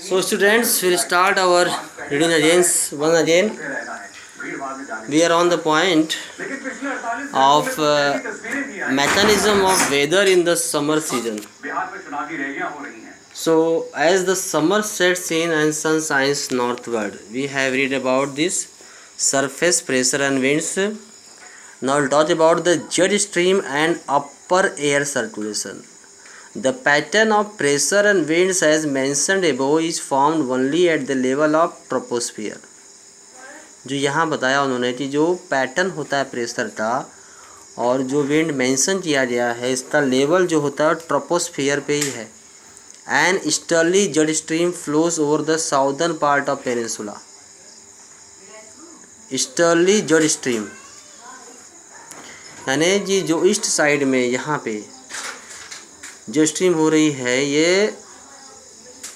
So students, we'll start our reading again. We are on the point of mechanism of weather in the summer season. So as the summer sets in and sun shines northward, we have read about this surface pressure and winds. Now we'll talk about the jet stream and upper air circulation. The pattern of pressure and winds as mentioned above is formed only at the level of troposphere. जो यहाँ बताया उन्होंने कि जो pattern होता है pressure का और जो विंड मेंशन किया गया है इसका लेवल जो होता है ट्रोपोस्फियर पे ही है. And easterly jet stream flows over the southern part of peninsula. Easterly jet stream यानी जी जो ईस्ट साइड में यहाँ पे जो स्ट्रीम हो रही है ये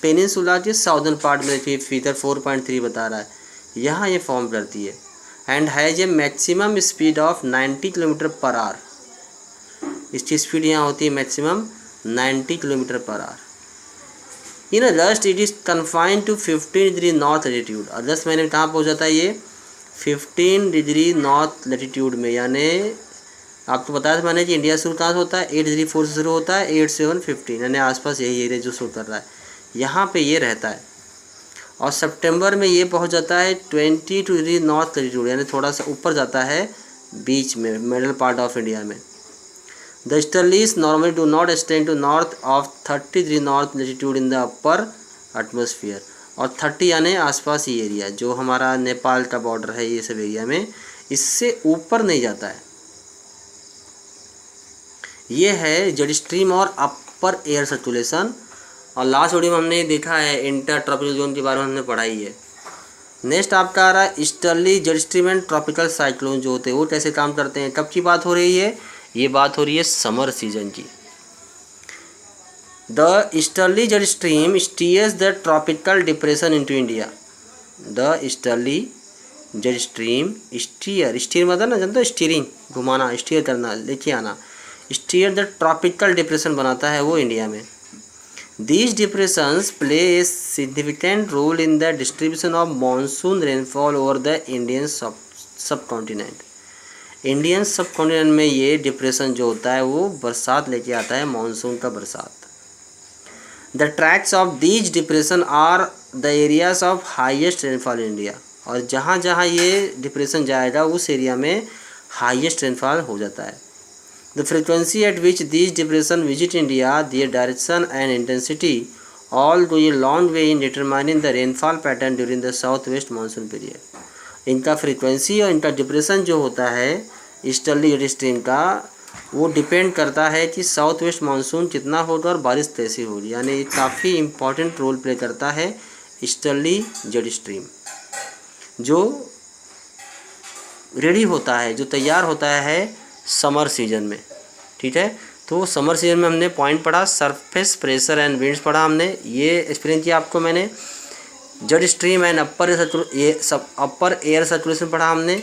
पेनिनसुला के साउदर्न पार्ट में फिगर 4.3 बता रहा है, यहाँ ये फॉर्म करती है. And has a maximum speed of 90 kilometre per hour. इसकी स्पीड यहाँ होती है maximum 90 kilometre per hour. In August it is confined to 15 degree north latitude. अगस्त महीने में कहाँ पहुँच जाता है ये 15 डिग्री नॉर्थ लेटीट्यूड में. यानी आपको बताया था मैंने कि इंडिया शुरू कहाँ से होता है 8 डिग्री 4 से शुरू होता है 8 7 15 यानी आसपास यही एरिया जो शुरू कर रहा है यहाँ पे ये रहता है. और सितंबर में ये पहुँच जाता है 22 डिग्री नॉर्थ लेटीट्यूड यानी थोड़ा सा ऊपर जाता है बीच में मिडल पार्ट ऑफ इंडिया में. The easterlies normally do not extend to north of 30 degree north latitude in the upper atmosphere. और 30 यानी आसपास ही एरिया जो हमारा नेपाल का बॉर्डर है ये सब एरिया में इससे ऊपर नहीं जाता है. ये है जेट स्ट्रीम और अपर एयर सर्कुलेशन. और लास्ट वीडियो में हमने देखा है इंटर ट्रॉपिकल जोन के बारे में हमने पढ़ाई है. नेक्स्ट आपका आ रहा है easterly jet stream and tropical cyclone जो होते हैं वो कैसे काम करते हैं. कब की बात हो रही है, ये बात हो रही है समर सीजन की. The easterly jet stream steers the tropical depression into India. The easterly jet stream steer मतलब ना जानते हो स्टीयरिंग घुमाना स्टीयर करना लेके आना स्टीयर द ट्रॉपिकल डिप्रेशन बनाता है वो इंडिया में. These depressions play a significant role in the distribution of monsoon rainfall over the Indian subcontinent. Indian subcontinent में ये डिप्रेशन जो होता है वो बरसात लेके आता है मानसून का बरसात. The tracks of these depression are the areas of highest rainfall in India. और जहाँ जहाँ ये डिप्रेशन जाएगा उस एरिया में हाईएस्ट रेनफॉल हो जाता है. The frequency at which these depressions visit India, their direction and intensity all go a long way in determining the rainfall pattern during the southwest monsoon period. इनका frequency और इनका depression जो होता है easterly jet stream का वो depend करता है कि साउथ वेस्ट मानसून कितना होगा और बारिश कैसी होगी. यानी ये काफ़ी इम्पॉर्टेंट रोल प्ले करता है ईस्टर्ली जेट स्ट्रीम जो रेडी होता है जो तैयार होता है समर सीजन में. ठीक है, तो समर सीजन में हमने पॉइंट पढ़ा सरफेस प्रेशर एंड विंड्स पढ़ा हमने. ये एक्सप्लेन किया आपको मैंने. Jet stream and upper air circulation पढ़ा हमने.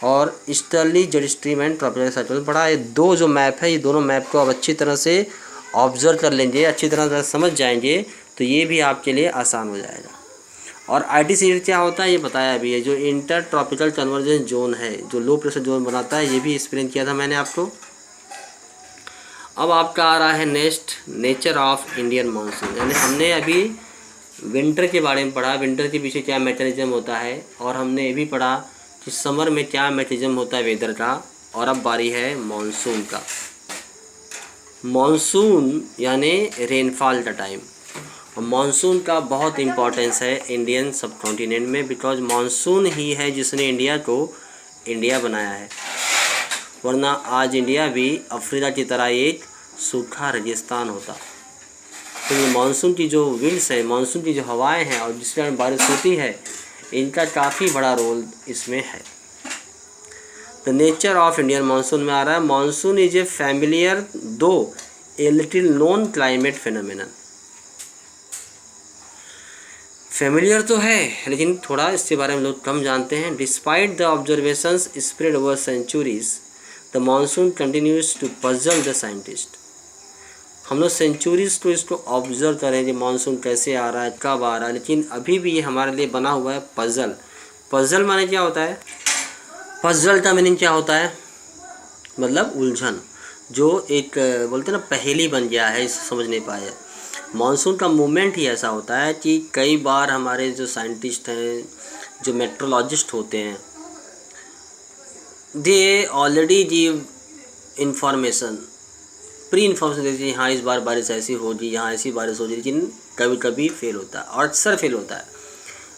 और easterly jet stream and tropical circulation पढ़ा. ये दो जो मैप है ये दोनों मैप को आप अच्छी तरह से ऑब्जर्व कर लेंगे अच्छी तरह से समझ जाएंगे तो ये भी आपके लिए आसान हो जाएगा. और ITC क्या होता है ये बताया अभी है. जो इंटर ट्रॉपिकल कन्वर्जेंस जोन है जो लो प्रेशर जोन बनाता है ये भी एक्सप्लेन किया था मैंने आपको. अब आपका आ रहा है next nature of Indian monsoon. यानी हमने अभी विंटर के बारे में पढ़ा विंटर के पीछे क्या मैकेनिज्म होता है और हमने ये भी पढ़ा कि समर में क्या मैकेनिज्म होता है वेदर का. और अब बारी है मानसून का. मानसून यानी रेनफॉल का टाइम. मानसून का बहुत इम्पोर्टेंस है इंडियन सबकॉन्टिनेंट में बिकॉज मानसून ही है जिसने इंडिया को इंडिया बनाया है. वरना आज इंडिया भी अफ्रीका की तरह एक सूखा रेगिस्तान होता. तो ये मानसून की जो विंड्स है मानसून की जो हवाएं हैं और जिसके कारण बारिश होती है इनका काफ़ी बड़ा रोल इसमें है. The nature of Indian monsoon में आ रहा है मानसून इज ए फैमिलियर दो a little known climate phenomenon. Familiar तो है लेकिन थोड़ा इसके बारे में लोग कम जानते हैं. Despite the observations spread over centuries the monsoon continues to puzzle the scientist. हम लोग सेंचुरीज तो इसको ऑब्जर्व कर रहे हैं कि मानसून कैसे आ रहा है, कब आ रहा है, लेकिन अभी भी ये हमारे लिए बना हुआ है पजल। पजल माने क्या होता है? पजल का मीनिंग क्या होता है? मतलब उलझन, जो एक बोलते हैं ना पहेली बन गया है, इसे समझ नहीं पाए। मानसून का मूवमेंट ही ऐसा होता है कि कई बार हमारे जो साइंटिस्ट हैं, जो मेट्रोलॉजिस्ट होते हैं, they already give information, pre information देती है, हाँ इस बार बारिश ऐसी होगी, यहाँ ऐसी बारिश होगी, लेकिन कभी कभी फेल होता है और अक्सर फेल होता है।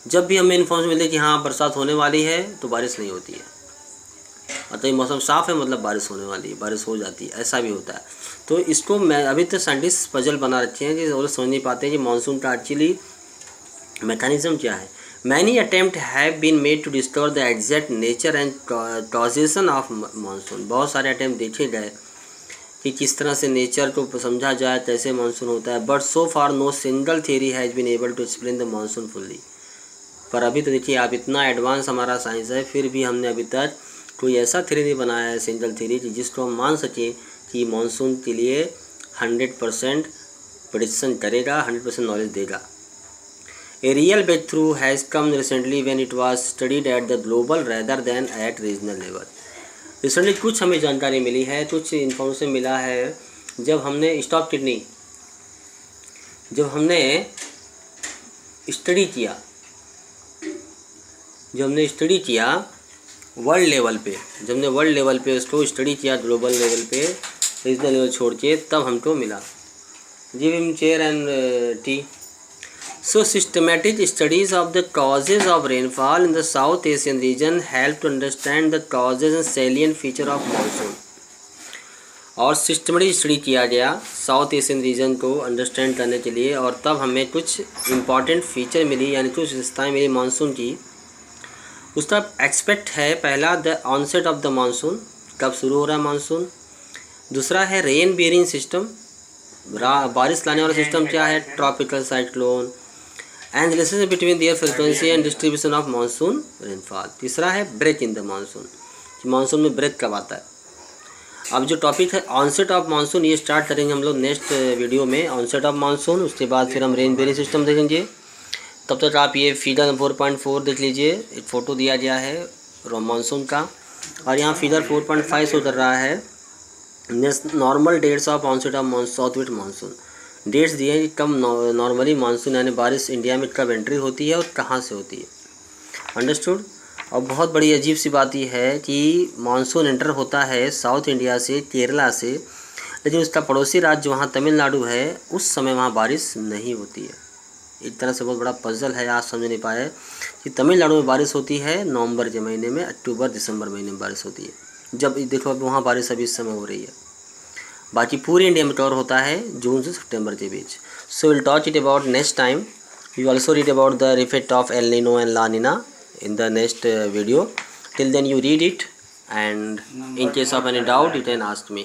जब भी हमें इन्फॉर्मेशन मिलती है कि हाँ बरसात होने वाली है, तो बारिश नहीं होती है, अतः मौसम साफ़ है मतलब बारिश होने वाली है, बारिश हो जाती है, ऐसा भी होता है। तो इसको मैं अभी तो साइंटिस्ट पजल बना रखे हैं कि वो समझ नहीं पाते कि मानसून का एक्चुअली मैकेनिज्म क्या है। Many attempt have been made to discover the exact nature and causation of monsoon. बहुत सारे अटेम्प्ट देखे गए कि किस तरह से नेचर को समझा जाए, कैसे मानसून होता है, but so far no single theory has been able to explain the monsoon fully. पर अभी तो देखिए आप, इतना एडवांस हमारा साइंस है, फिर भी हमने अभी तक कोई ऐसा थ्योरी नहीं बनाया है, सिंगल थ्योरी, जिसको हम मान सकें कि मानसून के लिए 100% प्रेडिक्शन करेगा, 100% नॉलेज देगा। A real breakthrough has come recently when it was studied at the global rather than at regional level. Recently कुछ हमें जानकारी मिली है, कुछ इन्फॉर्मेशन मिला है, जब हमने स्टडी किया वर्ल्ड लेवल पे, जब हमने वर्ल्ड लेवल पे उसको स्टडी किया, ग्लोबल लेवल पे, रीजनल लेवल छोड़ के, तब हमको मिला। Give him chair and T. So systematic studies of the causes of rainfall in the South Asian region help to understand the causes and salient feature of monsoon। और systematic study किया गया south Asian region को understand करने के लिए, और तब हमें कुछ इम्पॉर्टेंट फीचर मिली, यानी कुछ विशेषताएँ मिली मानसून की। उसका एक्सपेक्ट है, पहला the onset of the monsoon, कब शुरू हो रहा है मानसून। दूसरा है रेन बियरिंग सिस्टम, बारिश लाने वाला सिस्टम क्या है, tropical cyclone, and relationship between their frequency and distribution of monsoon rainfall. तीसरा है ब्रेक इन द मानसून, कि मानसून में ब्रेक कब आता है। अब जो टॉपिक है ऑनसेट ऑफ मानसून, ये स्टार्ट करेंगे हम लोग नेक्स्ट वीडियो में, ऑनसेट ऑफ मानसून। उसके बाद फिर हम रेन बेरिंग सिस्टम देखेंगे। तब तक आप ये फिगर 4.4 देख लीजिए, एक फ़ोटो दिया गया है मानसून का, और यहाँ फिगर 4.5 से उतर रहा है normal dates of onset of south west monsoon. Dates दिए हैं कि कब नॉर्मली मानसून यानी बारिश इंडिया में कब एंट्री होती है और कहाँ से होती है। अंडरस्टूड। और बहुत बड़ी अजीब सी बात यह है कि मानसून एंटर होता है साउथ इंडिया से, केरला से, लेकिन उसका पड़ोसी राज्य वहाँ तमिलनाडु है, उस समय वहाँ बारिश नहीं होती है। एक तरह से बहुत बड़ा पजल है, आज समझ नहीं पाए कि तमिलनाडु में बारिश होती है नवंबर के महीने में, अक्टूबर दिसंबर महीने में बारिश होती है, जब देखो अब वहाँ बारिश अभी इस समय हो रही है। बाकी पूरे इंडिया में कवर होता है जून से सितंबर के बीच। So will talk it about next time. You also read about the effect of El Nino and La Nina in the next video. Till then you read it, and in case of any doubt you can ask me.